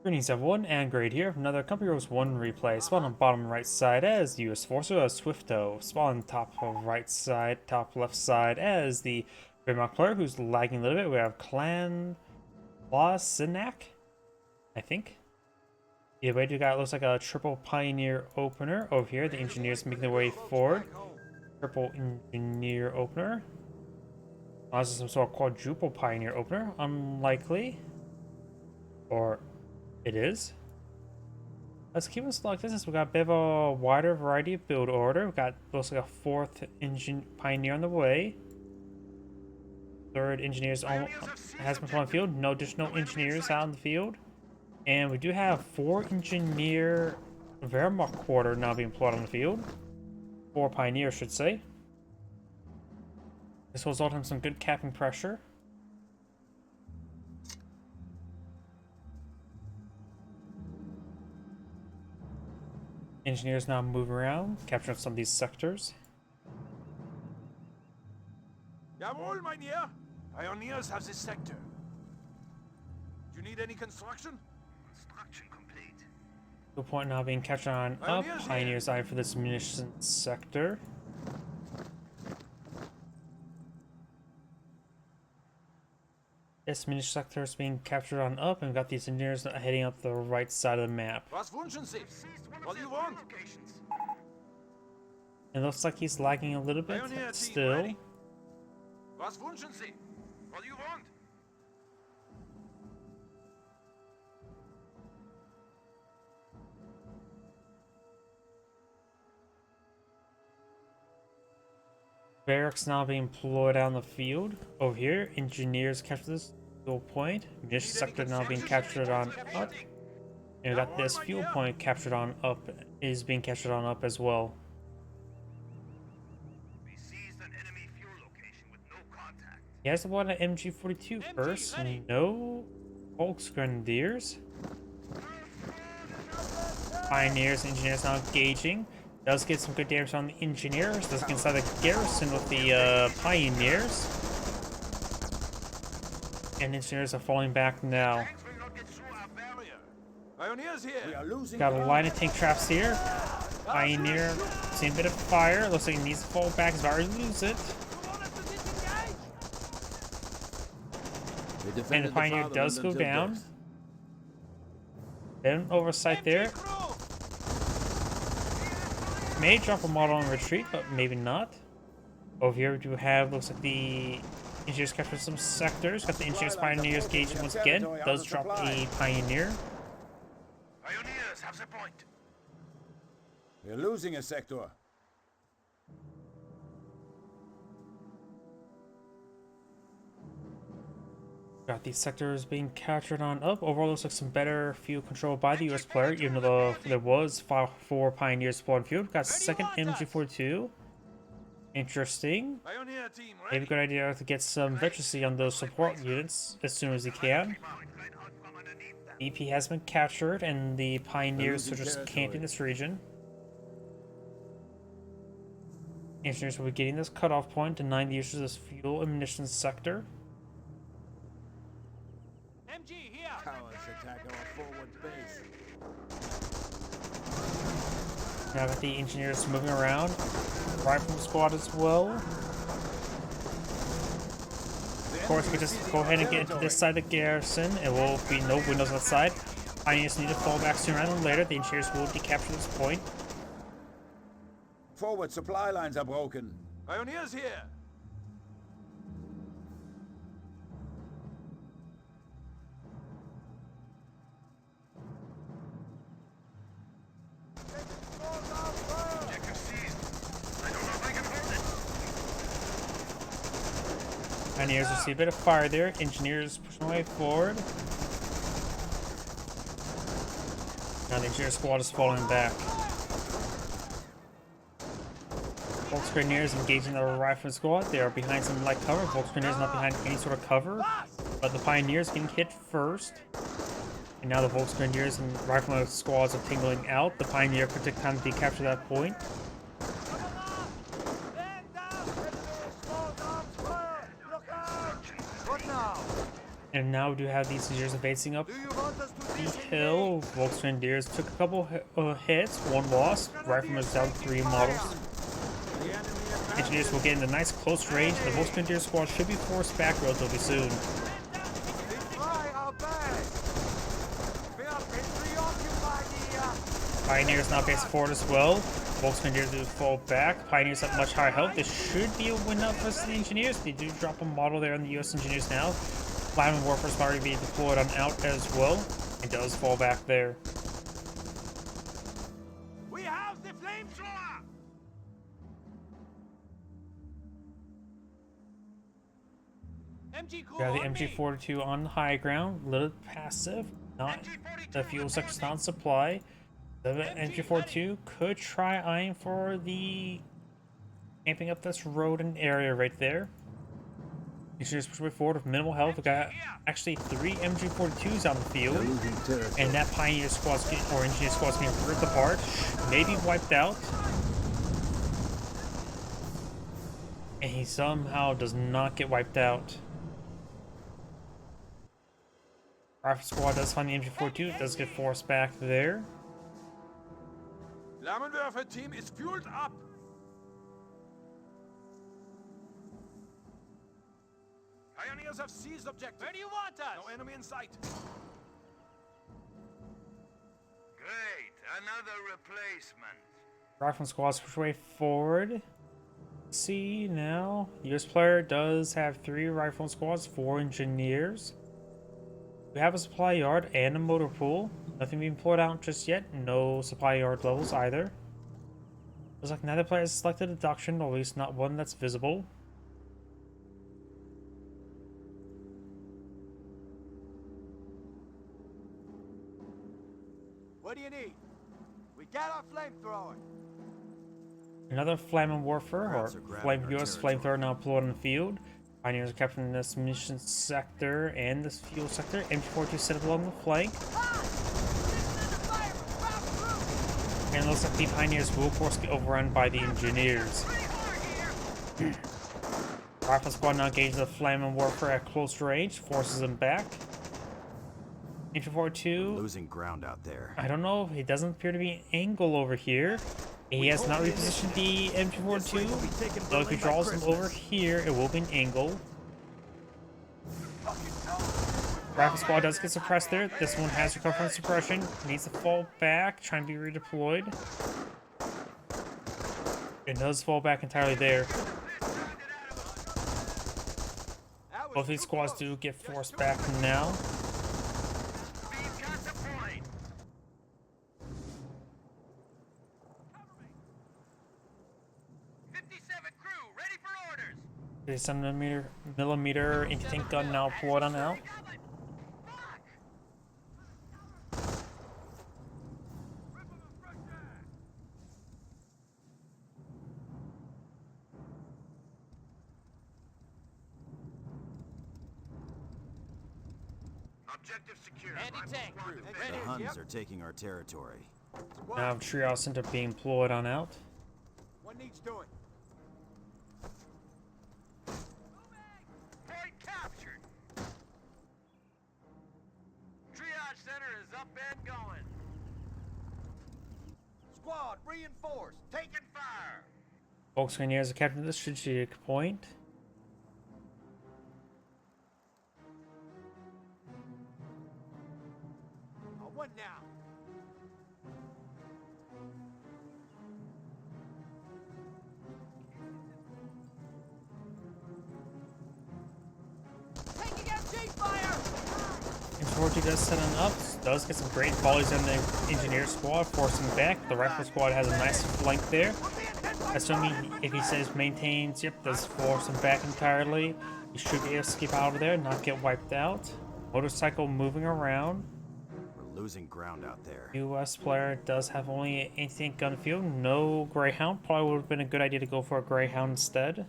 Greetings everyone, and Grade here. Another Company Rows 1 replay. Spawn on bottom right side as the US Force as Swifto. Spawn on top right side, top left side as the Wehr player who's lagging a little bit. We have Claasenact, I think. Either way, we got looks like a triple Pioneer opener over here. The engineers making their way forward. Triple Engineer opener. Unless it's some sort of quadruple Pioneer opener. Unlikely. Or it is. Let's keep it like this. We got a bit of a wider variety of build order. We got looks like a fourth engine pioneer on the way. Third engineers has been on the field. No additional engineers out in the field. And we do have 4 engineer Wehrmacht quarter now being plotted on the field. 4 pioneers, should say. This will result in some good capping pressure. Engineers now move around, capturing some of these sectors. Jawohl, Mynheer. Pioneers have this sector. Do you need any construction? Construction complete. The point now being captured on up. Pioneers eye for this munitions sector. This munitions sector is being captured on up, and we've got these engineers heading up the right side of the map. Was wünschen Sie? What do you want? It looks like he's lagging a little bit still. Was wünschen Sie? What do you want? Barracks now being employed out in the field. Over here, engineers capture this fuel point. Munitions sector now being captured on up. And we got this fuel point captured on up, is being captured on up as well. We seized an enemy fuel location with no contact. He has one at MG42 first. No Volksgrenadiers. Pioneers, engineers now engaging. Does get some good damage on the engineers. Does get inside the garrison with the pioneers. And engineers are falling back now. Pioneers here. Got a line of tank traps here. Pioneer, seeing a bit of fire. Looks like he needs to fall back. He's already lose it. And the Pioneer does go down. Then oversight there. May drop a model on retreat, but maybe not. Over here we do have, looks like the engineers capture some sectors. Got the engineers pioneers gauging once again. Does drop a pioneer. Pioneers have the point. We're losing a sector. Got these sectors being captured on up. Overall, looks like some better field control by the US player, even though there was 4 pioneers spawn field. Got second MG42. Interesting. Pioneer team, Maybe a good idea to get some veterancy on those support units as soon as he can. EP has been captured, and the pioneers are just camping this region. Engineers will be getting this cutoff point, denying the use of this fuel and munitions sector. MG here. Cowards attack our forward base. Now got the engineers moving around. Rifle squad as well. Of course, we just go ahead and get into this side of the garrison. It will be no windows on that side. Pioneers need to fall back sooner rather than later. The engineers will decapture this point. Forward supply lines are broken. Pioneers here. Objective seized. I don't know if I can hold it. Pioneers will see a bit of fire there. Engineers pushing their way forward. Now the engineer squad is falling back. Volksgrenadiers engaging the rifle squad. They are behind some light cover. Volksgrenadiers not behind any sort of cover. But the Pioneers getting hit first. And now the Volksgrenadiers and rifle squads are tingling out. The Pioneer could take time to capture that point. And now we do have these engineers advancing up. Do you want us to the hill. Volksgrenadiers took a couple hits, one loss. Riflemen is down 3 models. The enemy advances. Engineers will get in a nice close range. The Volksgrenadier squad should be forced back relatively soon. Pioneers now face forward as well. Volksgrenadiers do fall back. Pioneers have much higher health. This should be a win up for the Engineers. They do drop a model there on the US Engineers now. Flyman Warfare is already being deployed on out as well. It does fall back there. We have the flamethrower. MG We have the MG42 on the high ground, little passive, not the fuel section's not supply. The MG42 could try eyeing for the camping up this road and area right there. Engineers push way forward with minimal health. We got actually 3 MG42s on the field, They're losing territory. and that Pioneer squad's getting, or Engineer squad's getting ripped apart, maybe wiped out. And he somehow does not get wiped out. Rifle squad does find the MG42, it does get forced back there. Flammenwerfer team is fueled up. Pioneers have seized objective. Where do you want us? No enemy in sight. Great, another replacement. Rifle squads push way forward. See now, US player does have 3 rifle squads, 4 engineers. We have a supply yard and a motor pool. Nothing being pulled out just yet. No supply yard levels either. Looks like neither player has selected a doctrine, or at least not one that's visible. What do you need? We got our flamethrower. Another Flamin' Warfare, or Crowds are grabbing Flame our US territory. flamethrower now deployed on the field. Pioneers are capturing this mission sector and this fuel sector. MG42 set up along the flank. And it looks like the Pioneers will, of course, get overrun by the Engineers. Rifle squad now engages the Flamin' Warfare at close range, forces them back. MG42, Losing ground out there. I don't know, he doesn't appear to be an angle over here. He has not repositioned the MG42, so if he draws them over here, it will be an angle. Rifle squad does get suppressed there. This one has recovered from suppression. Needs to fall back, trying to be redeployed. It does fall back entirely there. Both these squads do get forced back now. We've got the point. Ready for orders. The 7mm anti-tank gun now pulled on out. Objective secure. Anti-tank crew. The Huns are taking our territory. Now trios end up being pulled on out. What needs doing? Point captured. Triage center is up and going. Squad reinforced. Taking fire. Volksgrenadiers are capturing the strategic point. What now? Taking MG fire! MG42 does set on up, does get some great volleys on the engineer squad, forcing back. The rifle squad has a nice flank there. Assuming if he says maintains, yep, does force him back entirely. He should be able to skip out of there, not get wiped out. Motorcycle moving around. We're losing ground out there. US player does have only an anti-tank gun field, no Greyhound. Probably would have been a good idea to go for a Greyhound instead.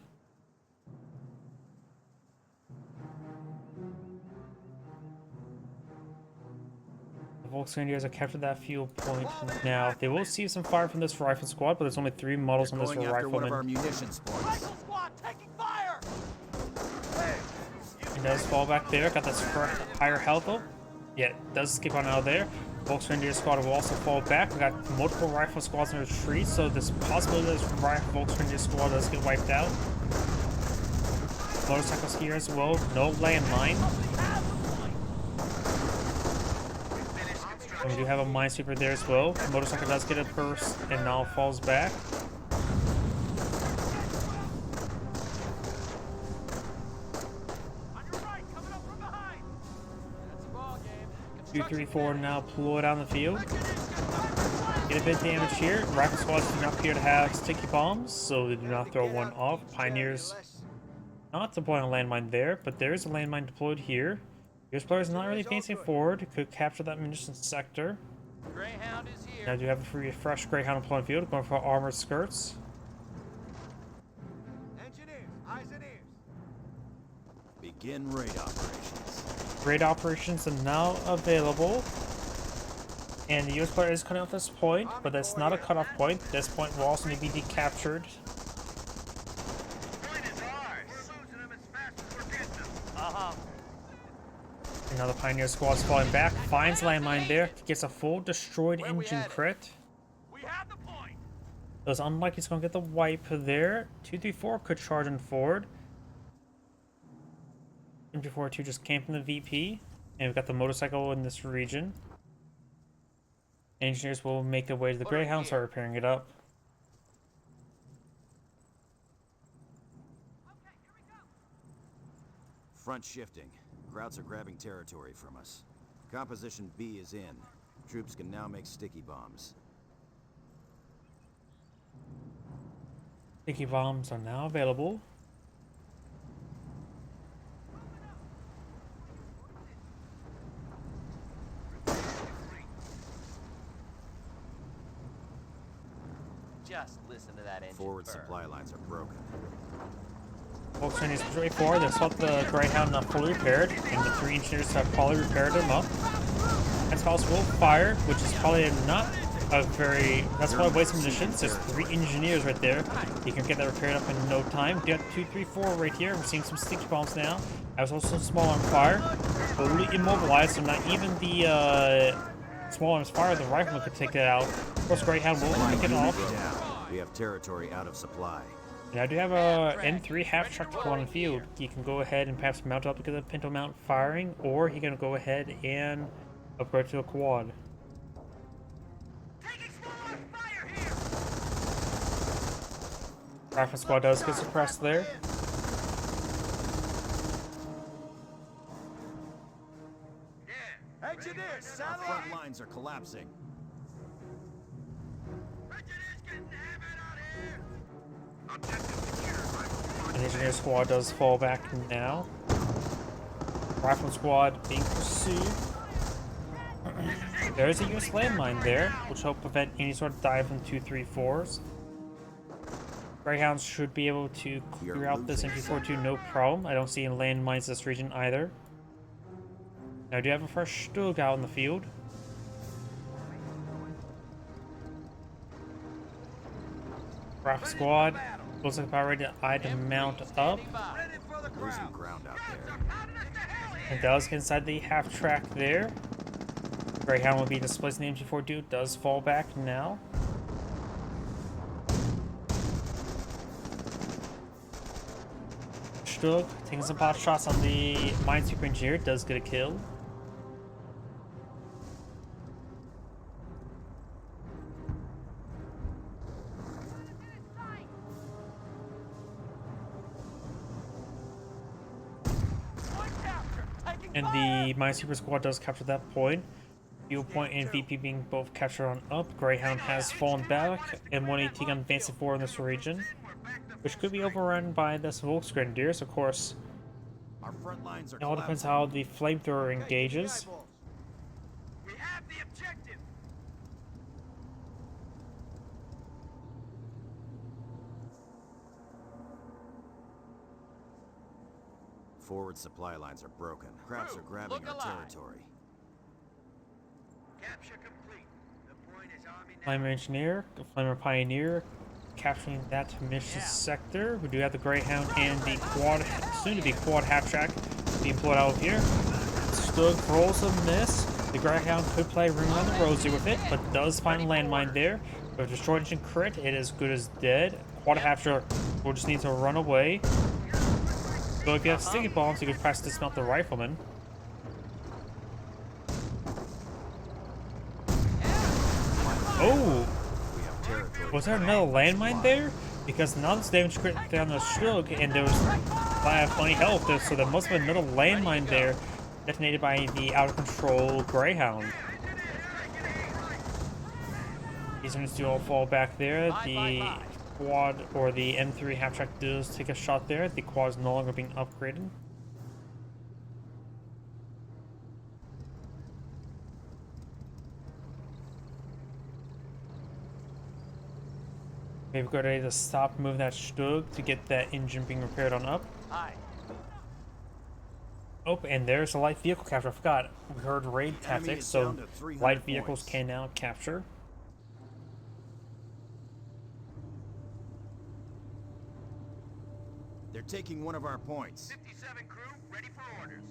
The Volksgrenadiers have captured that fuel point now. They will see some fire from this rifle squad, but there's only 3 models on this Going after one of our rifleman. munitions points. Rifle squad taking fire! It does fall back there. Got this higher health though. Yeah, it does skip on out of there. Volkswagen squad will also fall back. We got multiple rifle squads in retreat, so there's possibility this Volkswagen squad does get wiped out. Motorcycles here as well. No landmine. And we do have a minesweeper there as well. Motorcycle does get a burst and now falls back. On your right, coming up from behind. That's a ball game. 2, 3, 4 now pull it on the field. Get a bit of damage here. Rifle squads do not appear to have sticky bombs, so they do not throw one off. Pioneers not deploying a landmine there, but there is a landmine deployed here. Your player is not really facing forward. Could capture that munitions sector. Greyhound is here. Now do have a fresh Greyhound deploying field, going for armored skirts. Engineers, eyes and ears. Begin raid operations. Raid operations are now available. And the US player is cutting off this point, but that's not a cutoff point. This point will also need to be decaptured. Point is ours. We're losing them as fast as we're getting them. And now the Pioneer squad's falling back, finds landmine there, gets a full destroyed engine crit. We have the point. So it's unlikely he's going to get the wipe there. 2, 3, 4 could charge in forward. MG42 just came from the VP. And we've got the motorcycle in this region. Engineers will make their way to the Greyhound, start repairing it up. Front shifting. Krauts are grabbing territory from us. Composition B is in. Troops can now make sticky bombs. Sticky bombs are now available. Just listen to that engine Forward burr. supply lines are broken. Volkswagen is straightforward. They thought the Greyhound not fully repaired, and the 3 engineers have probably repaired them up. That's possible. Fire, which is probably not a very... That's probably wasting munitions. There's 3 engineers right there. You can get that repaired up in no time. We got 2, 3, 4 right here. We're seeing some sticky bombs now. I was also small arms fire. Totally immobilized, so not even the small arms fire, the rifleman could take it out. Of course, Greyhound will make it off. Down. We have territory out of supply. And I do have a M3 half-track to on the field. He can go ahead and perhaps mount up to get a pinto mount firing, or he can go ahead and upgrade to a quad. Taking small fire here. Rifle squad does get suppressed there. Yeah. Engineers, Our saddle front up. lines are collapsing. Engineers getting hammered out here. Objective secure. Rifle An engineer squad does fall back now. Rifle squad being pursued. There is a US landmine there, which will prevent any sort of dive from 2, 3, 4s. Greyhounds should be able to clear out this MG42 no problem. I don't see any landmines in this region either. Now I do have a fresh Stug out in the field. Rifle squad looks like about ready to eye to mount up. Ready for the Losing crowd. ground out there. And does get inside the half track there. Greyhound will be displacing the MG42. Does fall back now. Stug taking some pot shots on the minesweeper engineer. Does get a kill. Point capture. Taking And fire. the minesweeper squad does capture that point. Fuel point and VP being both captured on up. Greyhound has fallen back, and 180 gun advancing forward in this region, which could be overrun by this Volksgrenadiers. Of course, Our front lines are it all depends collapsing. how the flamethrower engages. We have the objective. Forward supply lines are broken. Krauts are grabbing look our alive. territory. Capture complete. The point is army now. Flamer engineer, Flamer pioneer, capturing that mission sector. We do have the Greyhound and the quad, soon to be quad half track being pulled out of here. Stug rolls a miss. The Greyhound could play ring around the rosy with it, but does find a landmine there. With destroyed engine crit, it is good as dead. Quad Hatcher will just need to run away. So if you have sticky bombs, you could press dismount the rifleman. Oh! Was there another landmine there? Because now this damage crit down the Stug, and there was plenty of health there, so there must have been another landmine there detonated by the out of control Greyhound. These units do all fall back there. The quad or the M3 half track does take a shot there. The quad is no longer being upgraded. Maybe we're ready to stop moving that Stug to get that engine being repaired on up. Oh, and there's a light vehicle capture. I forgot. We heard raid tactics, so light vehicles can now capture. They're taking one of our points. 57 crew, ready for orders.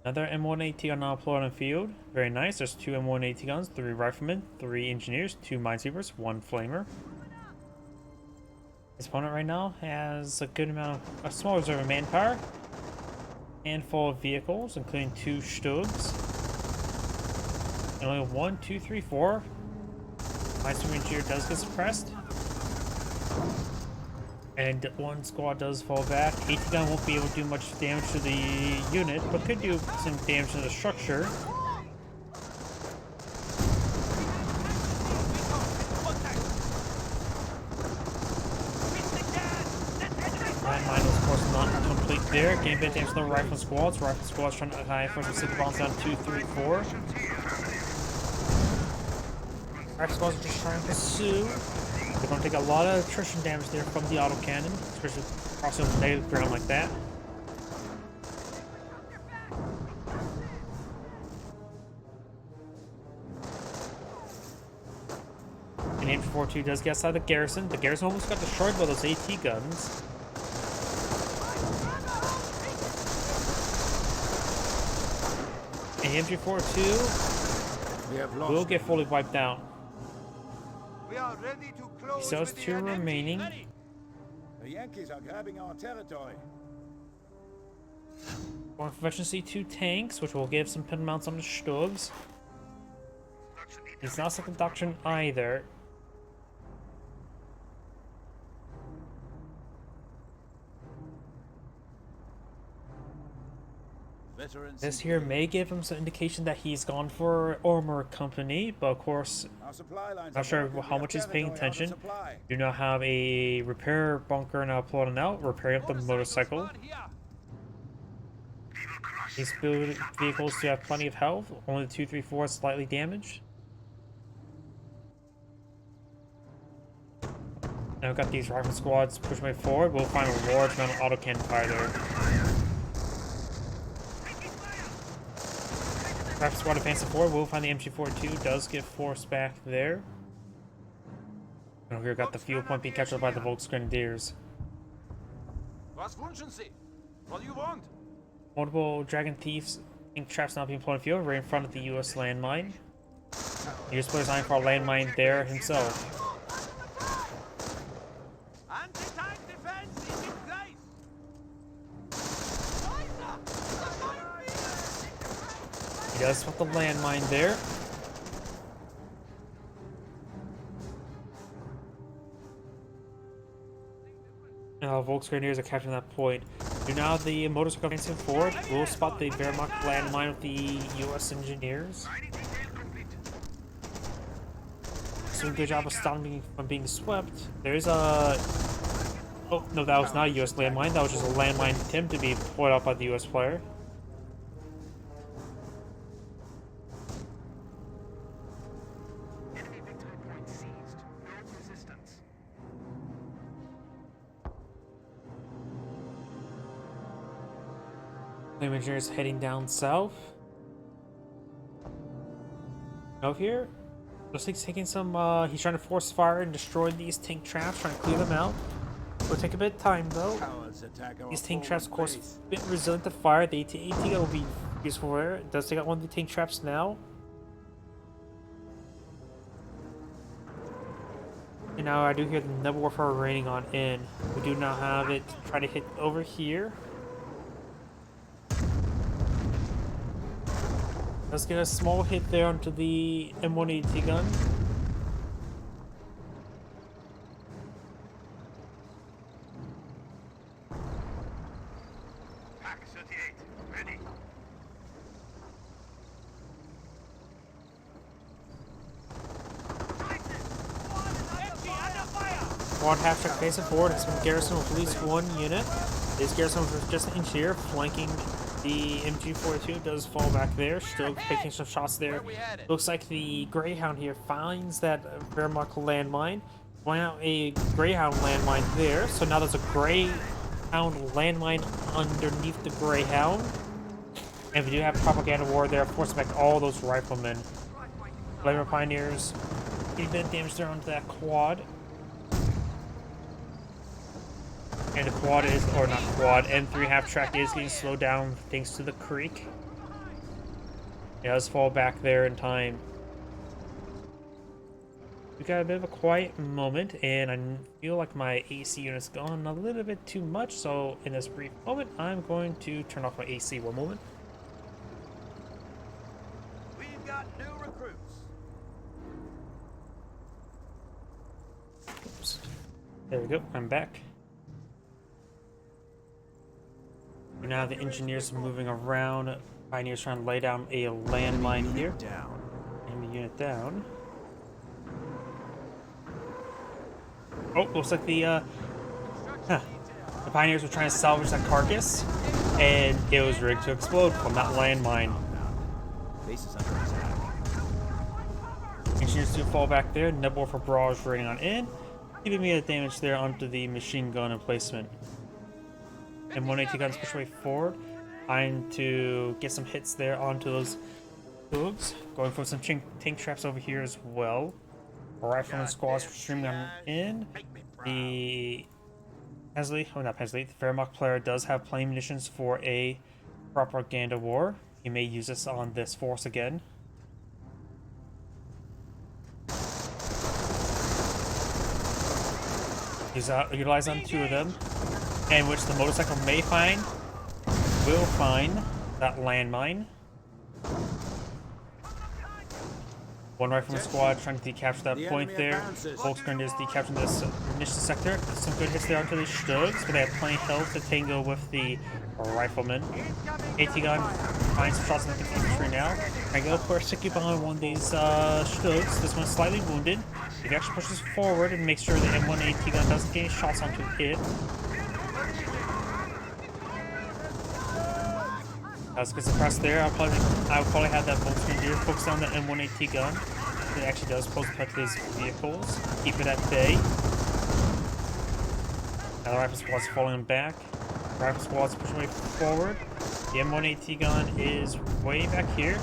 Another M1AT gun now deployed on the field. Very nice. There's 2 M1AT guns, 3 riflemen, 3 engineers, 2 minesweepers, 1 flamer. His opponent right now has a good amount of a small reserve of manpower. Handful of vehicles, including 2 Stugs. And only 1, 2, 3, 4. Minesweeper engineer does get suppressed. And 1 squad does fall back. AT gun won't be able to do much damage to the unit, but could do some damage to the structure. Landmine was, of course, not complete there. Getting a bit of damage to the rifle squads. Rifle squads trying to force some sticky bombs down 2, 3, 4. Rifle squads are just trying to pursue. They're going to take a lot of attrition damage there from the autocannon, especially crossing the ground like that. And the M4-2 does get outside the garrison. The garrison almost got destroyed by those AT guns. And the MG4-2 will get fully wiped out. We are ready to close. He still has 2 remaining. The Yankees are grabbing our territory. More efficiency 2 tanks, which will give some pin mounts on the Stugs. It's not second doctrine either. This here may give him some indication that he's gone for armor company, but of course, not sure how much he's paying attention. Do not have a repair bunker now plotted out, repairing up the motorcycle. These build vehicles do have plenty of health, only the 2, 3, 4 is slightly damaged. Now we've got these rifle squads pushing way forward. We'll find a large amount of autocannon fire there. Rifle squad advancing forward. We'll find the MG4-2 does get forced back there. And over here got the fuel point being captured by the Volksgrenadiers. Was wünschen Sie? What do you want? Multiple Dragon Thieves ink traps now being deployed in the field right in front of the US landmine. He just put his eye for a landmine there himself. Anti-tank defense is in place. He does spot the landmine there. Now Volksgrenadiers are capturing that point. Do now the motorcycle advancing forward. We'll spot the Wehrmacht landmine with the US engineers. Doing a good job of stopping me from being swept. There's a... Oh, no, that was not a US landmine. That was just a landmine attempt to be deployed out by the US player. Enemy victory point seized. No resistance. Flame engineers heading down south. Over here, looks like he's taking some, he's trying to force fire and destroy these tank traps, trying to clear them out. Will take a bit of time though. These tank traps, of course, a bit resilient to fire. The AT will be Useful Wehr. It does take out one of the tank traps now. And now I do hear the Nebel Warfare raining on in. We do now have it try to hit over here. Let's get a small hit there onto the M180 gun. Pack 38, ready. Quad half-track facing forward. It's been garrison with at least one unit. This garrison with just an engineer flanking the MG42. Does fall back there. Still taking some shots there. Looks like the Greyhound here finds that Wehrmacht landmine. Point out a Greyhound landmine there. So now there's a Greyhound landmine underneath the Greyhound. And we do have propaganda war there, forcing back all those riflemen. Flamer Pioneers. Getting a bit of damage there onto that quad. And the quad is, or not quad, M3 half-track is getting slowed down thanks to the creek. It does fall back there in time. We got a bit of a quiet moment, and I feel like my AC unit's gone a little bit too much, so in this brief moment, I'm going to turn off my AC one moment. We've got new recruits. Oops. There we go, I'm back. Now the engineers are moving around. Pioneers trying to lay down a landmine here. Enemy unit down. Oh, looks like the Pioneers were trying to salvage that carcass, and it was rigged to explode from that landmine. Base is under attack. Engineers do fall back there. Nebel for barrage raining on in. Giving me a damage there onto the machine gun emplacement. And 180 guns push way forward. Trying to get some hits there onto those hooves. Going for some tank traps over here as well. Rifleman squads streaming on in. The Pesley, oh not Pesley, the Wehrmacht player does have plain munitions for a propaganda war. He may use this on this force again. Utilize on two of them. And which the motorcycle may find, will find that landmine. One rifleman squad trying to decapture that point there. Volksgren is decapturing this mission sector. Some good hits there onto the Stugs, but they have plenty of health to tango with the rifleman. AT gun finds some shots in the infantry now. I go for a sticky behind one of these Stugs. This one's slightly wounded. If he actually pushes forward and makes sure the M1 AT gun doesn't get any shots onto it. Let's get suppressed there. I'll probably have that Volkswagen here focus on the M1AT gun. It actually does pose a threat to these vehicles. Keep it at bay. Now the rifle squad's falling back. The rifle squad's pushing way forward. The M1AT gun is way back here.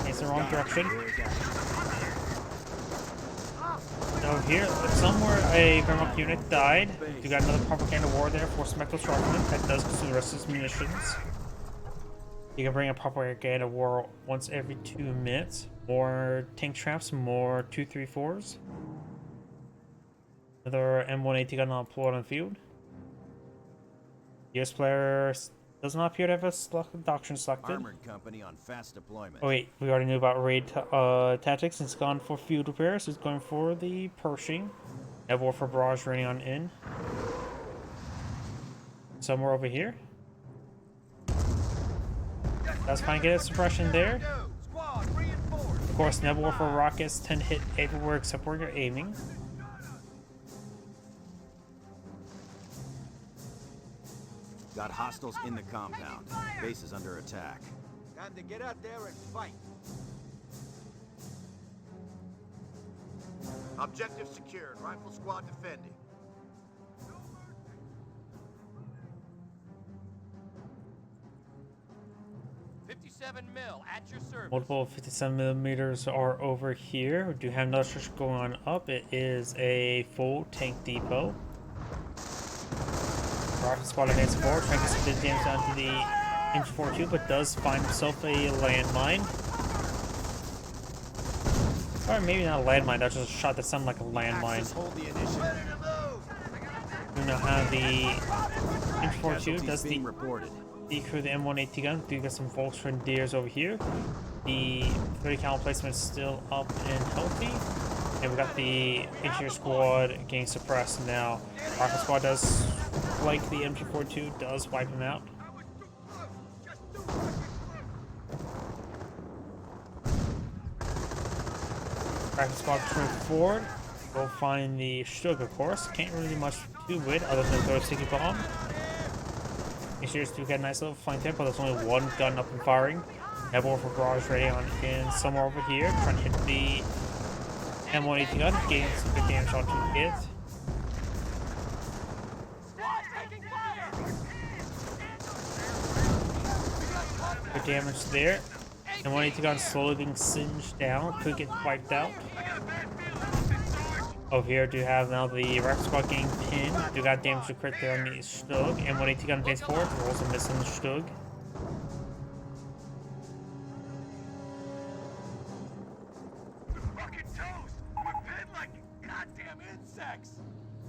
It's in the wrong direction. Now here, somewhere a Wehrmacht unit died. You got another propaganda war there for Smectos Sharpman. That does consume the rest of his munitions. You can bring a propaganda war once every 2 minutes. More tank traps, more 234s. Another M1AT gun not deployed on the field. US player does not appear to have a doctrine selected. Armored company on fast deployment. Oh wait, we already knew about raid tactics. It's gone for field repairs. It's going for the Pershing. Nebel for barrage raining on in. Somewhere over here. That's fine, get a suppression there. Of course, Nebel for rockets tend to hit everywhere except where you're aiming. Got hostiles in the compound. Base is under attack. Time to get out there and fight. Objective secured. Rifle squad defending. 57 mil at your service. Multiple 57mm are over here. We do have another structure going on up. It is a full tank depot. Rifle squad advancing forward, trying to get some good damage down to the inch 42, but does find himself a landmine. Or maybe not a landmine, that's just a shot that sounded like a landmine. Axis, hold the initiative. We now have the inch 42, Casualties does being reported. decrew the M1AT gun. Do get some Volksgrenadiers over here. The 30 cal placement is still up and healthy. And we got the engineer squad getting suppressed now. Rifle squad does, like the MG42, does wipe him out. Rifle squad turn forward. We'll find the Stug, of course. Can't really do much to it other than throw a sticky bomb. Engineers do get a nice little flank there, but there's only one gun up and firing. Have for barrage ready on in somewhere over here, trying to hit the M1AT gun, getting some good damage onto it. Good damage there. M1AT gun slowly being singed down, could get wiped out. Over here, do have now the rifle squad getting pinned. Do got damage to crit there on the Stug. M1AT gun advance forward, rolls a miss on the Stug.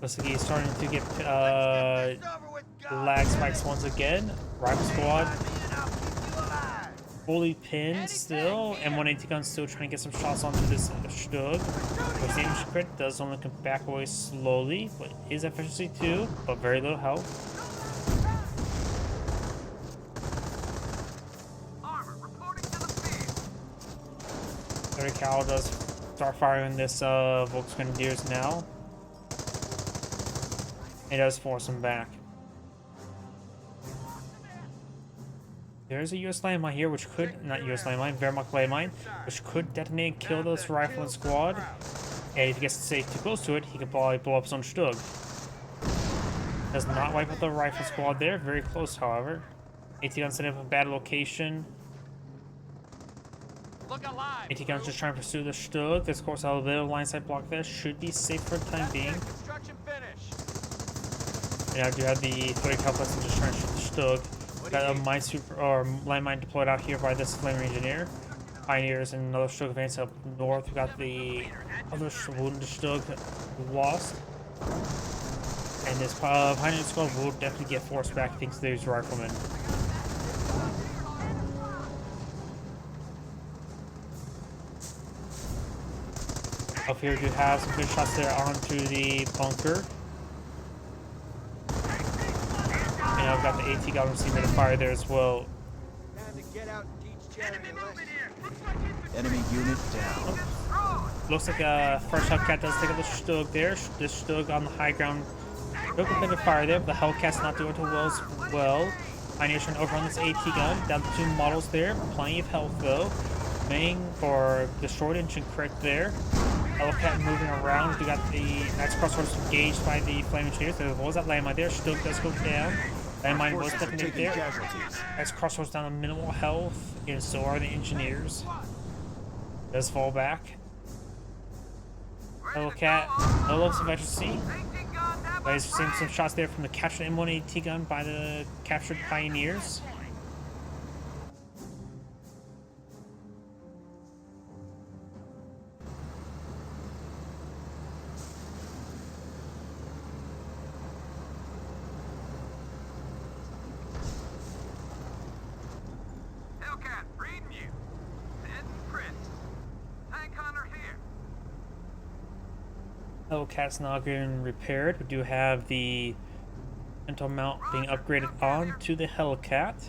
Looks like he's starting to get lag spikes once again. Rifle squad fully pinned still. M1AT gun still trying to get some shots onto this Stug. The damage crit does only come back away slowly, but his efficiency too, but very little health. Armor reporting to the field. 30 cal does start firing this Volksgrenadiers now. It does force him back. There's a US landmine here, which could, not US landmine, Wehrmacht landmine, which could detonate and kill this rifle squad. And if he gets to stay too close to it, he could probably blow up his own Stug. Does not wipe out the rifle squad there, very close however. AT gun set up a bad location. Look alive. AT gun's just trying to pursue the Stug. This course has a little line side block there, should be safe for the time being. Construction finish. And I do have the 30 cal plus and just trying to shoot the Stug. Got a mine super or landmine deployed out here by this flame engineer. Pioneers and another Stug advance up north. We got the other wounded Stug lost. And this Pioneer squad will definitely get forced back thanks to these riflemen. Up here, we do have some good shots there onto the bunker. And I've got the AT gun receiving the fire there as well. Enemy unit down. Looks like a first Hellcat does take out the Stug there. This Stug on the high ground took a bit of fire there, but the Hellcat's not doing too well as well. Pioneer's trying to overrun this AT gun. Down to 2 models there. Plenty of health though. Main or destroyed engine crit there. Hellcat moving around. We got the next crossroads engaged by the flame engineers. There was that landmine there. Stug does go down. Landmine was definitely there. Next crossroads down to minimal health, and so are the engineers. Does fall back. Hellcat, no looks of efficiency. Guys, seeing some shots there from the captured M1AT gun by the captured Pioneers. Hellcat, reading you. Dead and crit. Tank hunter here. Hellcat's now getting repaired. We do have the mental mount being upgraded onto the Hellcat.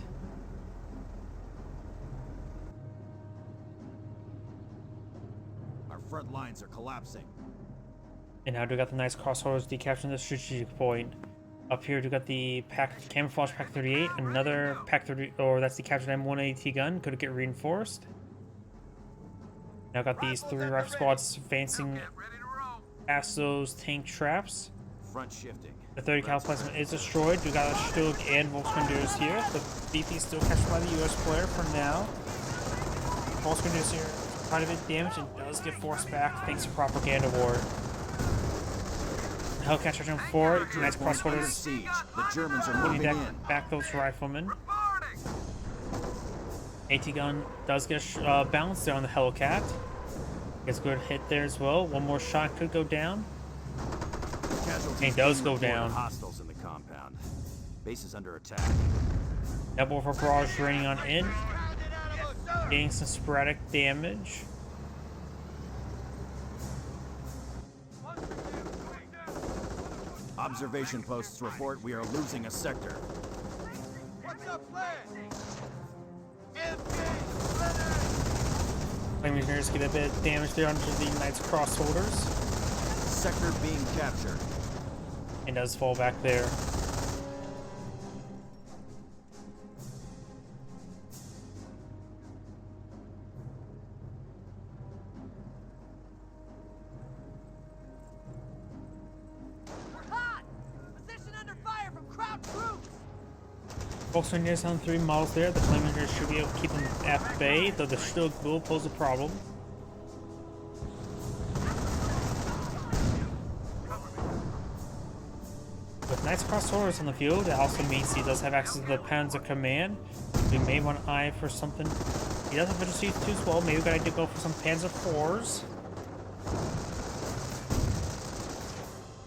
Our front lines are collapsing. And now we got the nice crossroads decapturing the strategic point. Up here we got the camouflage Pack 38, another Pack 30, or that's the captured M1AT gun. Could get reinforced. Now got these 3 rifle squads advancing Ready to roll. past those tank traps. Front shifting. The 30 cal plasma is destroyed. We got a Stug and Volksgrenadiers here. The BP is still captured by the US player for now. Volksgrenadiers here quite a bit of damage and does get forced back thanks to propaganda war. Hellcat charging forward. Nice Under crossroads. siege. The Germans are Putting moving in. back those riflemen. Reporting. AT gun does get bounced there on the Hellcat. Gets a good hit there as well. One more shot could go down. Casualties It does being go reported. down. Hostiles in the compound. Base is under attack. Double for barrage raining on in. Getting some sporadic damage. Observation posts report we are losing a sector. What's our plan? Flame Engineers get a bit of damage there onto the Knight's Cross holders. Sector being captured. It does fall back there. We're hot! Position under fire from Kraut troops! Folks are near some 3 models there. The Flame Engineers should be able to keep them at bay, though the Stilg will pose a problem. With Knight's Cross holders on the field, it also means he does have access to the Panzer Command. We may want to eye for something. He does have Infantry 2 as well. Maybe we gotta go for some Panzer 4s.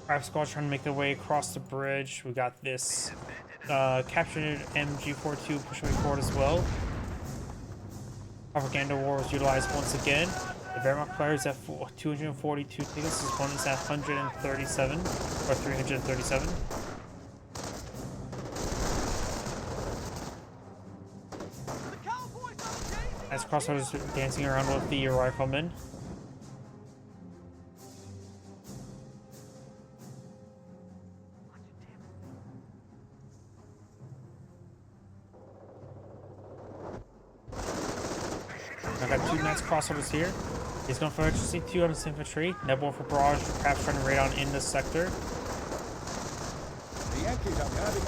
Five squads trying to make their way across the bridge. We got this captured MG42 pushing forward as well. Propaganda war was utilized once again. The Wehrmacht players at 242 tickets. His opponent's at 137 or 337. As crossovers dancing around with the riflemen. I got 2 Knights crossovers here. He's going for emergency 2 on his infantry. Nebula for barrage, perhaps trying to raid on in this sector.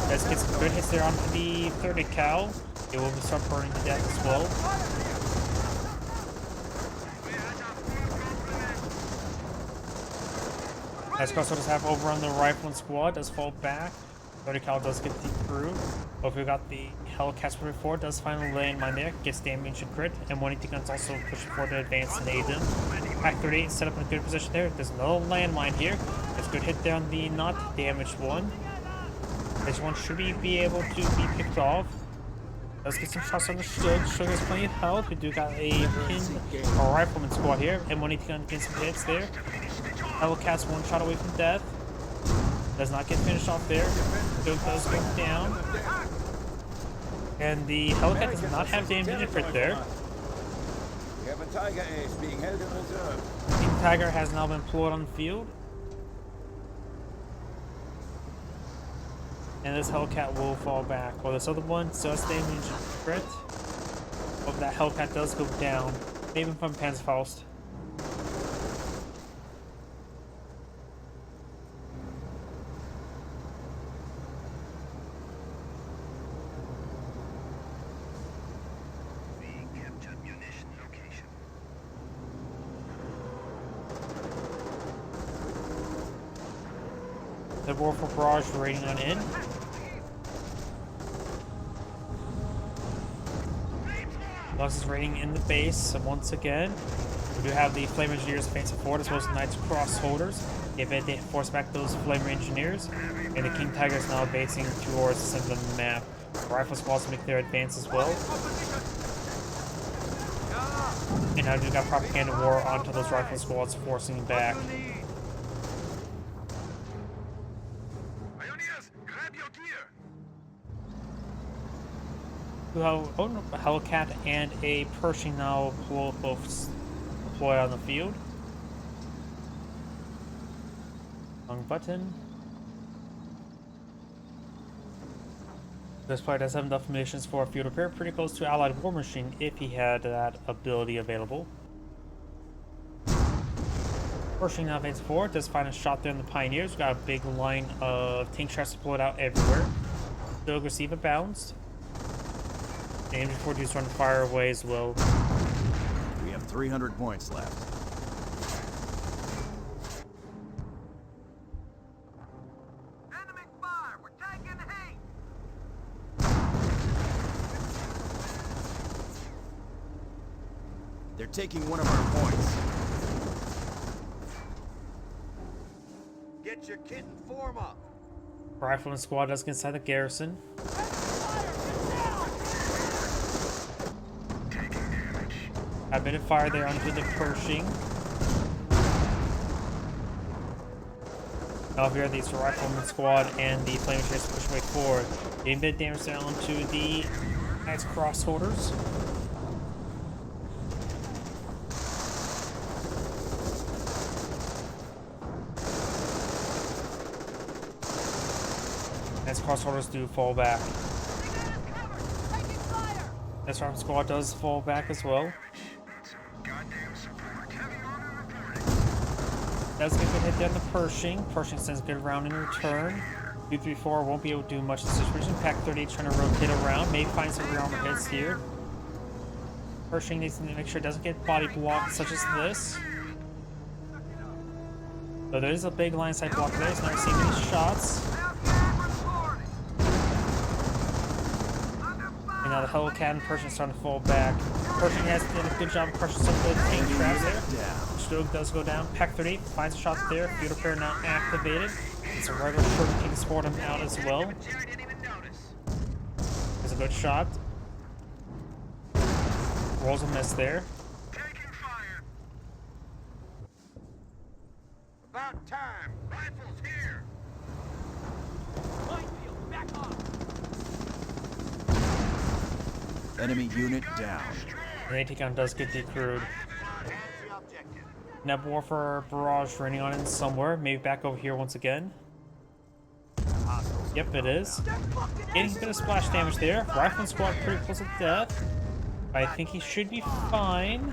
Let's get some good hits there onto the 30 cal. It will be start burning to death as well. As crossovers have overrun the rifleman squad, does fall back. 30 cal does get deep through. But we got the Hellcats before, does finally landmine there, gets damage and crit, and 180 guns also pushing forward to advance and aid them. Pack 38 set up in a good position there. There's another landmine here. There's a good hit there on the not damaged one. This one should be able to be picked off. Let's get some shots on the Stilg. Stilg has plenty of health. We do got a rifleman squad here, and 180 gun getting some hits there. Hellcats 1 shot away from death. Does not get finished off there. Stilg does go down. And the Hellcat does not have damage and crit there. We have a Tiger Ace being held in reserve. King Tiger has now been pulled on the field. And this Hellcat will fall back. While this other one does damage and crit. But that Hellcat does go down. Maybe from Panzerfaust. The war for barrage raiding on in. Lux is raiding in the base once again. We do have the Flame Engineers advancing forward as well as the Knights Cross holders. They force back those Flame Engineers. And the King Tiger is now advancing towards the center of the map. Rifle squads make their advance as well. And now we've got propaganda war onto those rifle squads forcing back. We have a Hellcat and a Pershing now both deployed on the field. Wrong button. This player does have enough munitions for a field repair, pretty close to Allied War Machine if he had that ability available. Pershing now advances forward, does find a shot there in the Pioneers. We've got a big line of tank traps deployed out everywhere. They'll receive a bounce. And before dudes trying to fire away as well. We have 300 points left. Enemy fire! We're taking heat! taking one of our points. Get your kit and form up. Rifleman squad does get inside the garrison. A bit of fire there onto the Pershing. Now here these rifleman squad and the flame chase push way forward. Getting a bit of damage there onto the Knights crossholders. Knights crossholders do fall back. This rifleman squad does fall back as well. Does get a good hit there on the Pershing. Pershing sends a good round in return. 234 won't be able to do much in this situation. Pack 38 trying to rotate around. Maybe find some rear armor hits here. Pershing needs to make sure it doesn't get body blocked such as this. So there is a big line side block there. It's not receiving any shots. And now the Hellcat and Pershing starting to fall back. Pershing has done a good job of crushing some of the tank traps there. Stroke does go down. Pack 38 finds a shot there. Field repair now activated. It's a regular short king sport him out as well. There's a good shot. Rolls a miss there. About time. Rifles here. Minefield, back off. Enemy unit down. The AT-gun does get decrewed. Neb Warfare barrage raining on it somewhere. Maybe back over here once again. Yep, it is. Getting a bit of splash damage there. Rifleman squad pretty close to death. But I think he should be fine.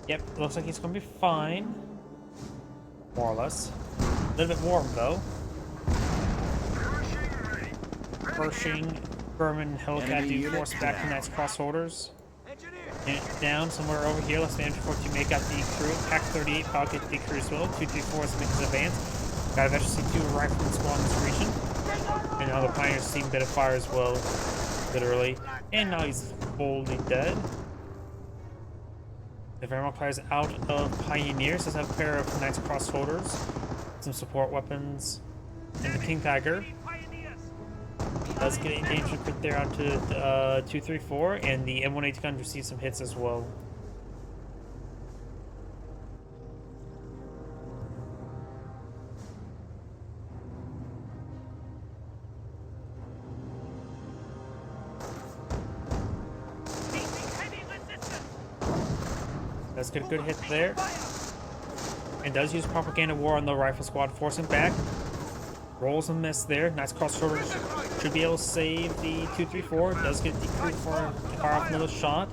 Yep, looks like he's going to be fine. More or less. A little bit warm though. Pershing, Berman, Hellcat do force back to Knights crossholders. And down somewhere over here. Let's stand for to make out the crew. Pack 38, pocket the crew as well. 234 is to make his advance. Gotta eventually see 2 riflemen spawn in this region. And now the Pioneers see a bit of fire as well. Literally. And now he's fully dead. The Wehrmacht players out of Pioneers. Does have a pair of Knights crossholders. Some support weapons. And the King Tiger. Does get a danger crit there onto 234, and the M180 gun receives some hits as well. Does get a good hit there. And does use propaganda war on the rifle squad, forcing back. Rolls a miss there. Nice crossroads. Should be able to save the 234. Does get decreed for fire off another shot.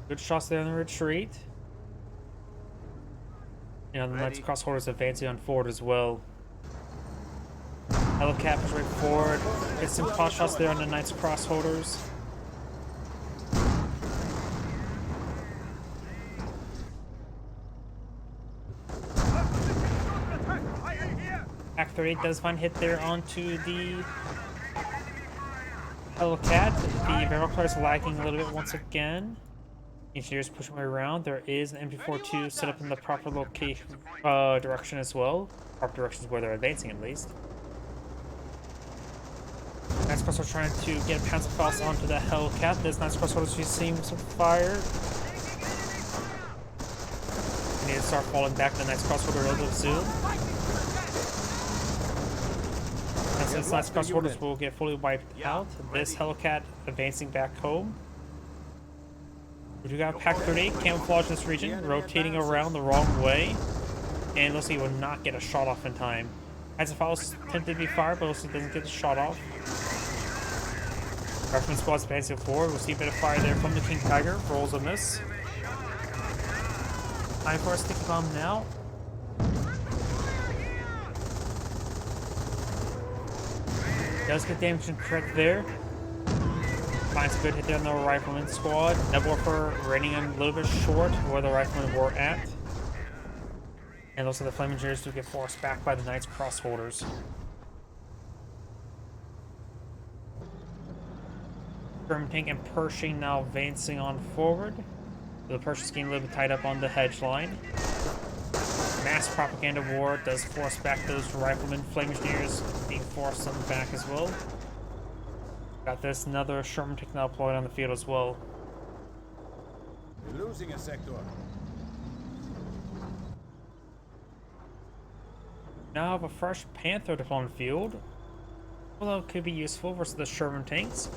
Good shots there in the retreat. And the Knights crossholders advancing on forward as well. Hellcat is right forward. Get some pot shots there on the Knights crossholders. Pack 38 does find hit there onto the Hellcat. The barrel player is lagging a little bit once again. Engineers pushing way around. There is an MP42 set up in the proper location direction as well. Proper directions where they're advancing at least. Knights crossholders trying to get Panzerfaust onto the Hellcat. This Knights crossholders receiving some fire. We need to start falling back. The Knights crossholder relatively soon. And since Knights crossholders will get fully wiped out, this Hellcat advancing back home. We do got Pack 38 camouflage this region, rotating around the wrong way. And looks like he will not get a shot off in time. Panzerfaust attempted to be fired, but looks like he doesn't get the shot off. Rifleman squad's advancing forward. We'll see a bit of fire there from the King Tiger. Rolls a miss. Time for a sticky bomb now. Does get damage and crit there. Finds a good hit there on the Rifleman squad. Neb Warfare raining him a little bit short where the Riflemen were at. And also the flame engineers do get forced back by the Knights crossholders. German tank and Pershing now advancing on forward. The Pershing's getting a little bit tied up on the hedge line. Mass propaganda war does force back those riflemen. Flame engineers being forced on back as well. Got this, another Sherman tank now deployed on the field as well. We're losing a sector. Now have a fresh Panther deployed on the field. Although it could be useful versus the Sherman tanks.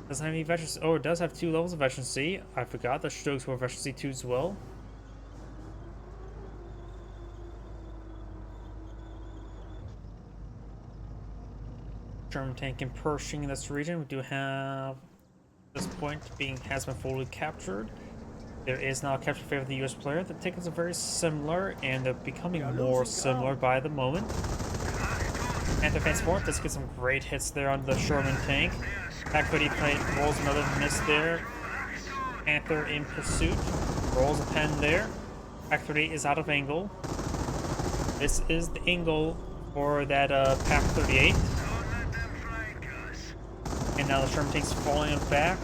Doesn't have any veterans. Oh, it does have 2 levels of veterancy. I forgot the Stokes were veterancy 2 as well. German tank and Pershing in this region. We do have this point has been fully captured. There is now a capture favor of the US player. The tickets are very similar and they're becoming more similar by the moment. Panther fans forward does get some great hits there on the Sherman tank. Pack 30 plate rolls another miss there. Panther in pursuit. Rolls a pen there. Pack 30 is out of angle. This is the angle for that Pack 38. And now the Sherman tank's falling back.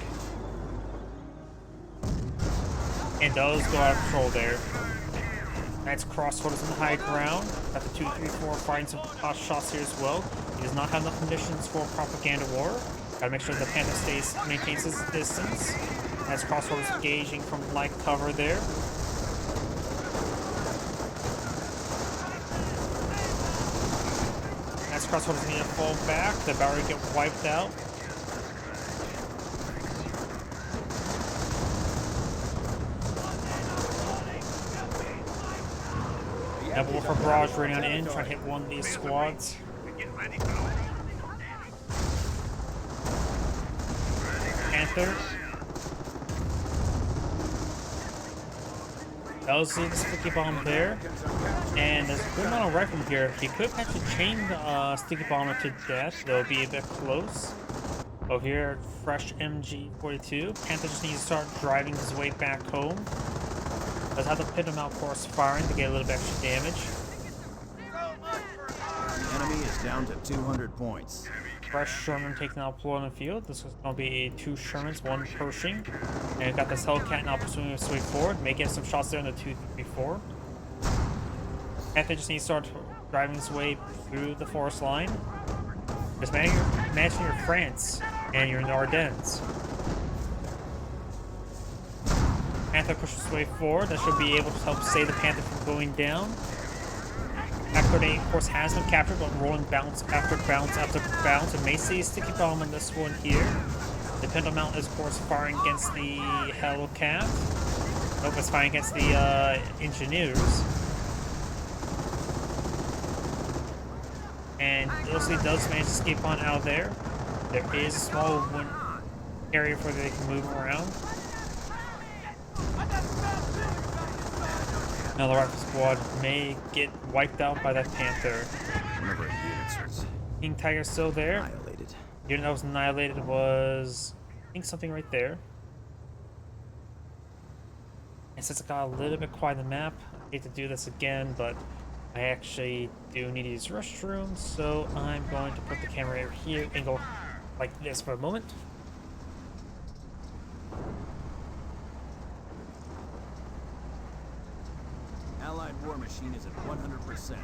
And those go out of control there. Knights crossholders on the high ground. Got the 2, 3, 4 fighting some hot shots here as well. He does not have enough conditions for propaganda war. Gotta make sure the Panther maintains his distance. As crossholders engaging from light cover there. As crossholders need to fall back, the battery get wiped out. Double for barrage running on in, trying to hit one of these squads. Panther. That was the sticky bomb there. And there's a good amount of rifle here. He could actually chain the sticky bomber to death, though it'd be a bit close. Over here, fresh MG42. Panther just needs to start driving his way back home. Does have to pit him out, of course, firing to get a little bit extra damage. The enemy is down to 200 points. Fresh Sherman taking out deployed on the field. This is going to be 2 Shermans, 1 Pershing. And we've got this Hellcat now pursuing his way forward. Making some shots there in the 2, 3, 4. Panther just needs to start driving his way through the forest line. Just imagine you're France and you're in the Ardennes. Panther pushes his way forward. That should be able to help save the Panther from going down. Pack 38, of course, has been captured, but rolling bounce after bounce after bounce. And may see a sticky bomb on this one here. The Pendle Mount is, of course, firing against the Hellcat. Nope, it's firing against the engineers. And Ilsley does manage to escape on out of there. There is a small area where they can move around. Now the rifle squad may get wiped out by that Panther. One of our units was King Tiger's still there. annihilated. The unit that was annihilated was, I think, something right there. And since it got a little bit quiet on the map, I hate to do this again, but I actually do need to use restrooms, so I'm going to put the camera over here and go like this for a moment. Allied war machine is at 100%.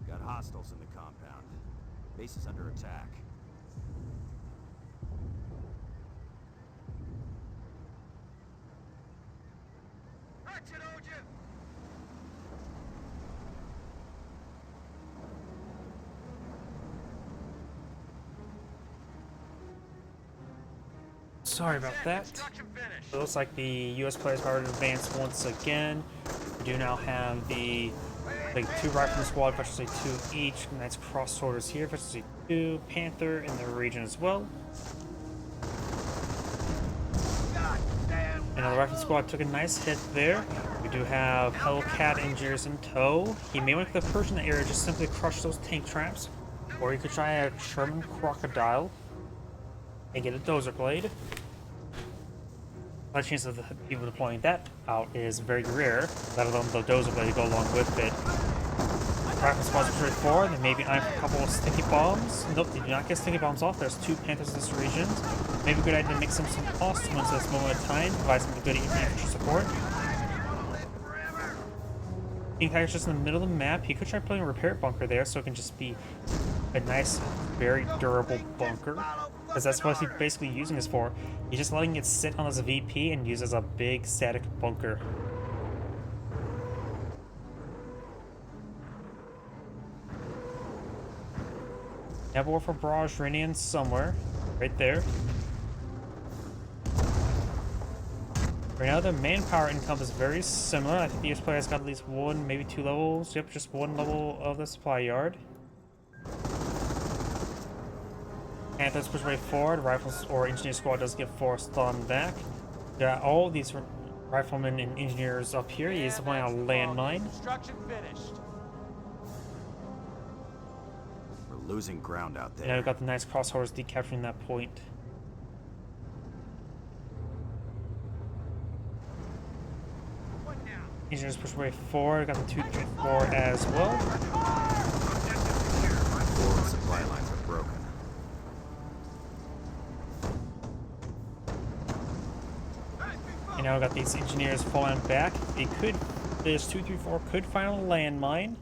Got hostiles in the compound. Base is under attack. Sorry about that. It looks like the US players are advanced once again. We do now have the Like 2 rifle squad versus a 2 each. Nice crossholders here versus a 2 Panther in the region as well. And the rifle squad took a nice hit there. We do have Hellcat engineers in tow. He may want to push in the area, just simply crush those tank traps. Or you could try a Sherman Crocodile and get a Dozer Blade. The chance of people deploying that out is very rare, let alone the Dozer Blade to go along with it. Rifle squads are straightforward. They may be eyeing for a couple of sticky bombs. Nope, they do not get sticky bombs off. There's 2 Panthers in this region. Maybe a good idea to mix them some awesome ones at this moment of time, provide some good infantry support. King Tiger's just in the middle of the map. He could try putting a repair bunker there so it can just be a nice, very durable bunker. Because that's what he's basically using this for. He's just letting it sit on as a VP and use as a big static bunker. Have war for Barrage Rinian somewhere. Right there. Right now the manpower income is very similar. I think the US player has got at least 1, maybe 2 levels. Yep, just 1 level of the supply yard. Panthers push way forward. Rifles or engineer squad does get forced on back. Got all these riflemen and engineers up here. He is deploying a landmine. Construction finished. We're losing ground out there. And I've got the nice crossholders decapturing that point. Engineers push way forward. Got the 2-3-4 as well. My forward supply lines are broken. And now we got these engineers falling back. They could, this 2-3-4 could find a landmine.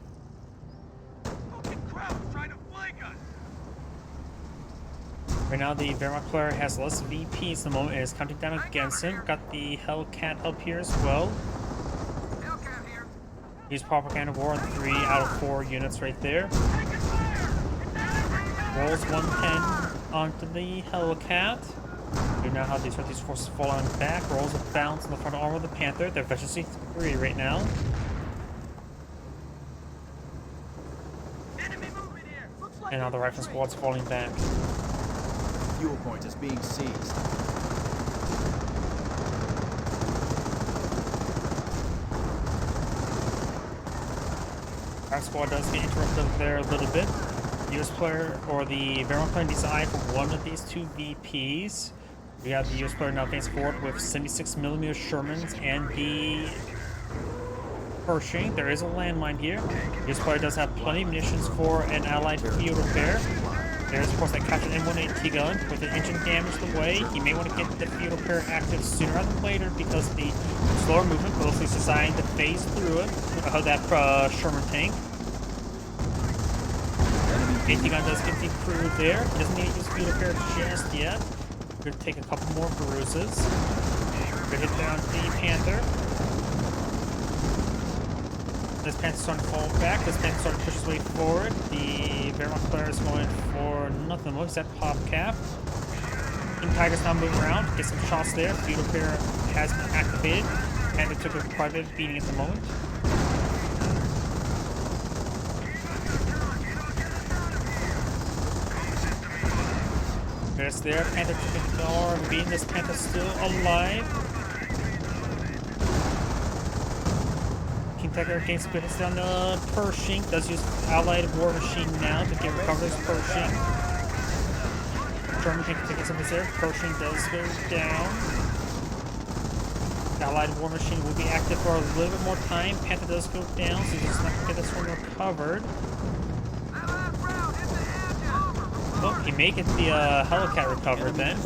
Right now the Wehrmacht player has less VPs at the moment and is counting down against him. Got the Hellcat up here as well. Hellcat here. Use propaganda war on 3 out of 4 units right there. Rolls 110 onto the Hellcat. We now have these forces falling back. Rolls a bounce on the front armor of the Panther. They're efficiency 3 right now. And now the rifle squad's falling back. Fuel point is being seized. Our squad does get interrupted there a little bit. The US player, or the Wehrmacht player, needs to eye for one of these 2 VPs. We have the US player now advanced forward with 76mm Shermans and the Pershing. There is a landmine here. The US player does have plenty of munitions for an allied field repair. There's of course that captured M18 gun with an engine damaged away. He may want to get the field repair active sooner rather than later because the slower movement closely designed to phase through it. That Sherman tank. AT gun does get the crew there. He doesn't need to use field repair just yet. We're gonna take a couple more bruises. We're gonna hit down the Panther. This Panther's starting to fall back. This Panther's starting to push his way forward. The Wehrmacht player is going for nothing more. He's that pop cap. King Tiger's now moving around. Get some shots there. Field repair has been activated. Panther took a quite a bit of beating at the moment. There's there. Panther took a door beating. This Panther's still alive. King Tiger gains some good hits down the Pershing. Does use allied war machine now to get recovered his Pershing. German tank taking some hits there. Pershing does go down. Allied war machine will be active for a little bit more time. Panther does go down, so he's just not going to get this one recovered. Oh, he may get the Hellcat recovered then.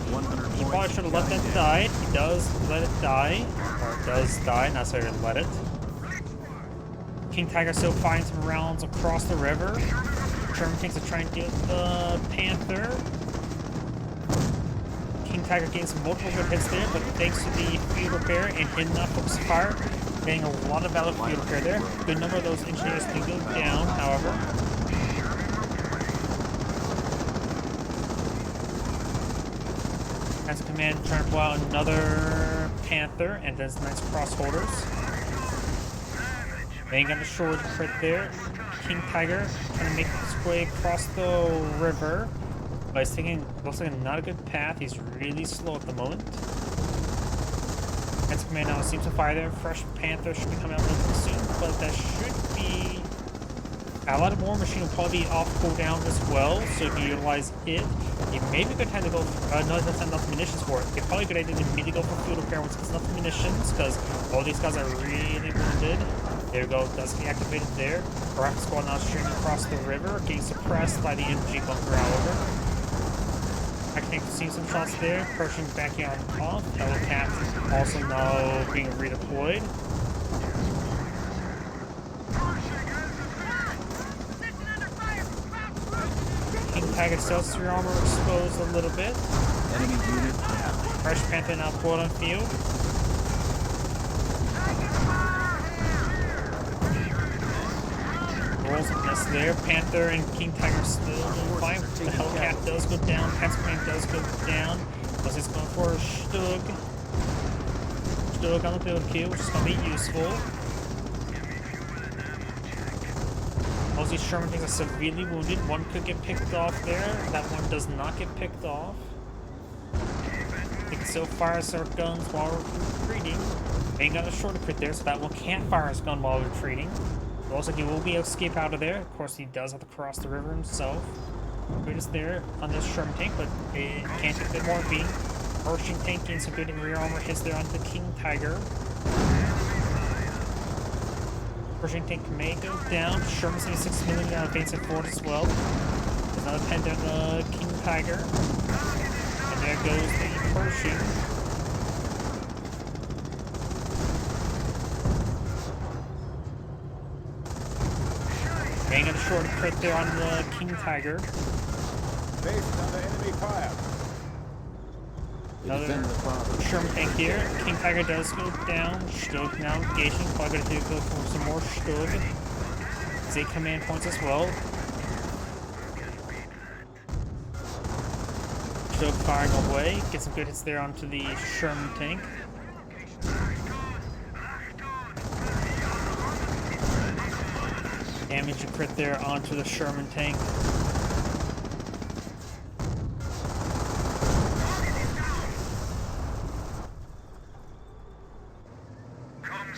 He probably should have let that die. He does let it die. Or does die, not necessarily let it. King Tiger still firing some rounds across the river. German tanks are trying to get the Panther. King Tiger getting some multiple good hits there, but thanks to the field repair and hitting that focus fire, getting a lot of valid field repair there. Good number of those engineers do go down, however. As a command, trying to pull out another Panther, and does nice cross holders. Bang on the shore right there. King Tiger trying to make his way across the river. But he's taking, looks like not a good path. He's really slow at the moment. Panther Command now seems to fire there. Fresh Panther should be coming out relatively soon. But that should be... A lot of War Machine will probably be off cooldown as well. So if you utilize it, it may be a good time to go for, no, that's not enough munitions for it. It's probably a good idea to immediately go for field repair once it's enough munitions. Because all these guys are really wounded. There we go, does get activated there. Rifle squad now streaming across the river, getting suppressed by the MG bunker, however. I think we've seen some shots there, pushing back on off. Hellcat also now being redeployed. King Tiger still has rear armor exposed a little bit. Enemy unit. Fresh Panther now pulled on field. Rolls a miss there. Panther and King Tiger still doing fine. The Hellcat does go down. Panther Command does go down. Plus he's going for a Stug. Stug on the build queue, which is going to be useful. Most of these Sherman things are severely wounded. One could get picked off there. That one does not get picked off. They can still fire their guns while retreating. Ain't got a shorter crit there, so that one can't fire his gun while retreating. It looks like he will be able to escape out of there. Of course, he does have to cross the river himself. Good is there on this Sherman tank, but it can't take a bit more being. Pershing tank getting some good rear armor hits there onto the King Tiger. Pershing tank may go down. Sherman's getting 6 million out of advancing forward as well. There's another pen down the King Tiger. And there goes the Pershing. Bang on the short crit there on the King Tiger. Based under enemy fire. Another Sherman tank here. King Tiger does go down. Stug now engaging. Probably going to go for some more Stug. 8 command points as well. Stug firing away. Get some good hits there onto the Sherman tank. Damage and crit there onto the Sherman tank.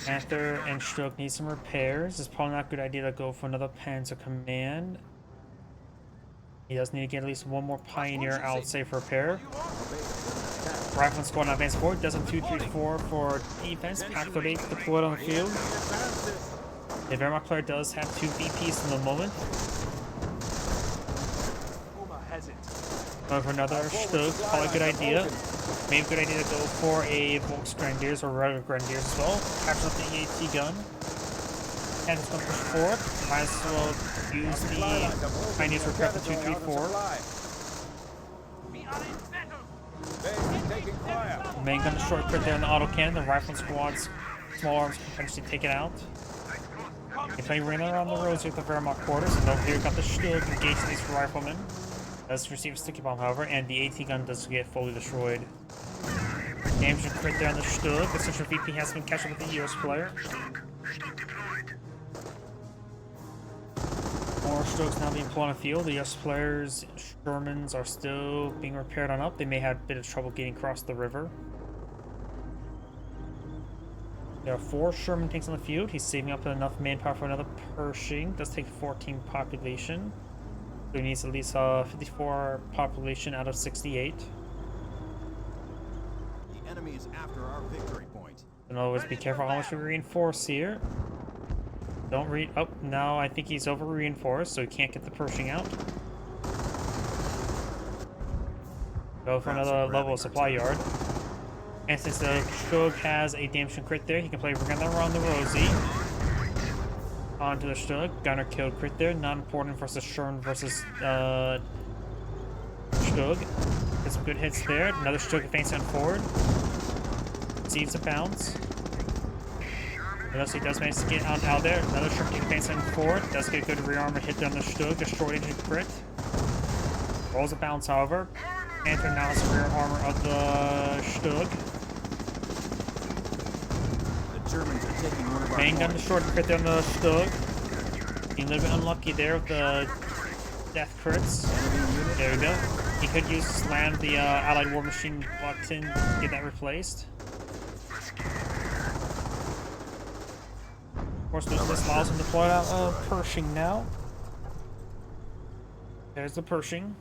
Panther and Stug need some repairs. It's probably not a good idea to go for another Panzer Command. He does need to get at least one more Pioneer, I would say, for repair. Rifle squad now advance forward. Does a 2-3-4 for defense. Pack 38 deployed on the field. The Wehrmacht player does have 2 VPs in the moment. Going for another Stug, probably a good idea. Maybe a good idea to go for a Volks Grenadiers or regular Grenadiers as well. Capture up the AT gun. And it's going to push forward. Might as well use the Pioneers repair for 2-3-4. Main gun short crit there in the autocannon. The rifle squad's small arms can potentially take it out. If they ran around the roads with the Wehrmacht quarters, and over here got the Stug engaging these riflemen. Does receive a sticky bomb, however, and the AT gun does get fully destroyed. Damage and crit there on the Stug. The Central VP has been catching with the US player. More Stugs now being pulled on the field. The US players' Shermans are still being repaired on up. They may have a bit of trouble getting across the river. There are 4 Sherman tanks on the field. He's saving up enough manpower for another Pershing. Does take 14 population. So he needs at least 54 population out of 68. The enemy is after our victory point. And always be careful how much we reinforce here. Don't read. Oh, now I think he's over reinforced, so he can't get the Pershing out. Go for another level of supply yard. And since the Stug has a damage and crit there, he can play Gunner on the Rosie. Onto the Stug. Gunner killed crit there. Not important versus Sherman versus Stug. Get some good hits there. Another Stug advancing forward. Receives a bounce. Unless he does manage to get out there. Another Sherman advancing forward. Does get a good rear armor hit on the Stug. Destroyed engine crit. Rolls a bounce, however. Panther now has the rear armor of the Stug. Germans are taking one of our Main gun points. destroyed crit there on the Stug. Being a little bit unlucky there with the death crits. There we go. He could use slam the Allied War Machine button to get that replaced. Of course, this allows him to pull out Pershing now. There's the Pershing.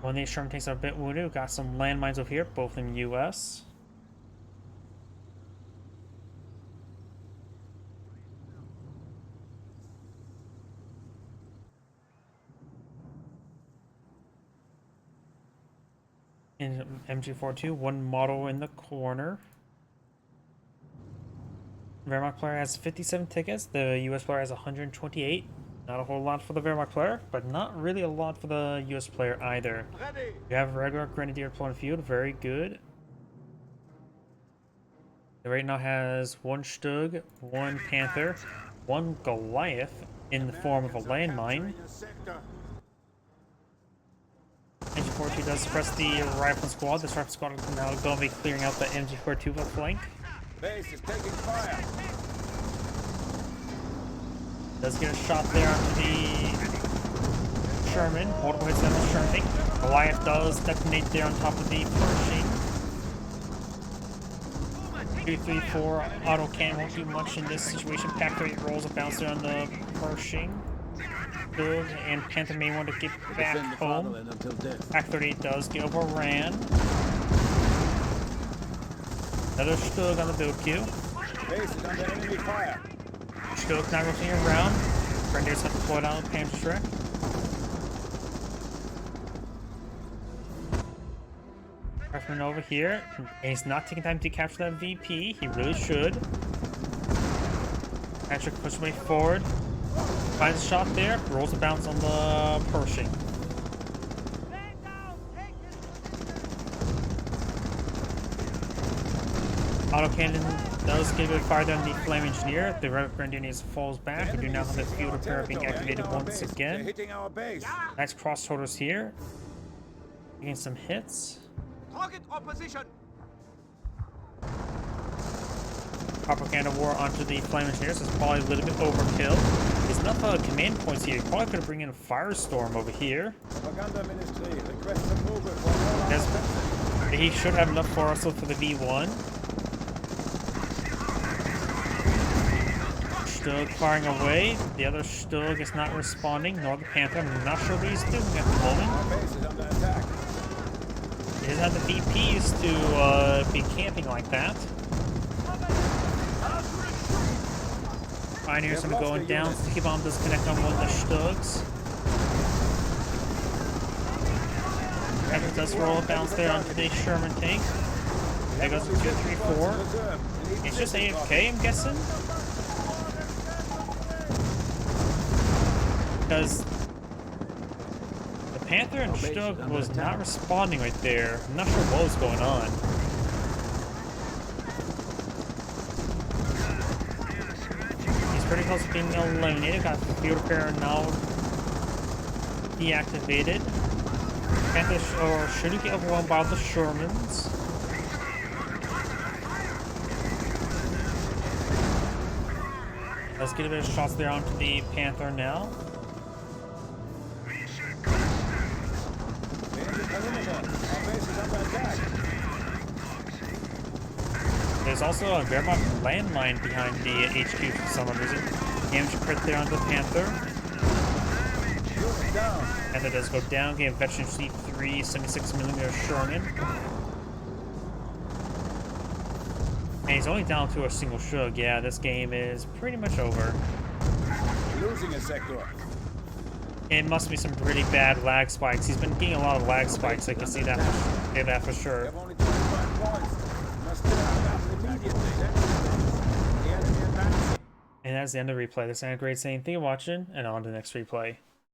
One of these Sherman tanks are a bit wounded. We've got some landmines over here, both in US. In MG42, one model in the corner. Wehrmacht player has 57 tickets. The US player has 128. Not a whole lot for the Wehrmacht player, but not really a lot for the US player either. Ready. You have regular Grenadier deployed field, very good. It right now has one Stug, one Panther, one Goliath in the form of a landmine. MG42 does suppress the rifle squad. This rifle squad is now going to be clearing out the MG42 flank. Base is taking fire. Does get a shot there onto the Sherman. Multiple hits on the Sherman. Goliath does detonate there on top of the Pershing. 234 auto cannon won't do much in this situation. Pack 38 rolls a bounce there on the Pershing. Good, and Panther may want to get back home. Pack 38 does get overran. Another Stug on the build queue. Base is under enemy fire. Stug not rotating around. Grenadiers have to pull it out with Panther Shrek. Rifleman over here. And he's not taking time to capture that VP. He really should. Patrick pushes way forward. Finds a shot there. Rolls a bounce on the Pershing. Autocannon does get a bit farther on the Flame Engineer. The Red Grenadier falls back. We do now have the field repair being activated once again. Hitting our base. Nice cross totals here. Getting some hits. Target opposition. Propaganda war onto the Flame Engineers is probably a little bit overkill. There's enough command points here. Probably could have bring in a Firestorm over here. Propaganda Ministry requests approval for all our Yes, he should have enough for us for the V1. Stug firing away. The other Stug is not responding, nor the Panther. I'm not sure what he's doing at the moment. Our base is under attack. He doesn't have the VPs to be camping like that. Pioneers are going down. Sticky Bomb does connect on one of the Stugs. Panther does roll a bounce there onto the Sherman tank. There goes the 2, 3, 4. It's just AFK, I'm guessing. Because the Panther and Stug was not responding right there. I'm not sure what was going on. He's pretty close to being eliminated. Got the field repair now deactivated. Panther shouldn't get overwhelmed by the Shermans. Let's get a bit of shots there onto the Panther now. There's also a Wehrmacht landmine behind the HQ for some reason. Damage crit there on the Panther. Panther does go down, getting Veteran C3 76mm Sherman. And he's only down to a single Shug. Yeah, this game is pretty much over. Losing a sector. It must be some pretty bad lag spikes. He's been getting a lot of lag spikes. I can see that. Get that for sure. We have only 25 points. Must get out immediately. The enemy advances. And that's the end of the replay. This is Great saying thank you for watching, and on to the next replay.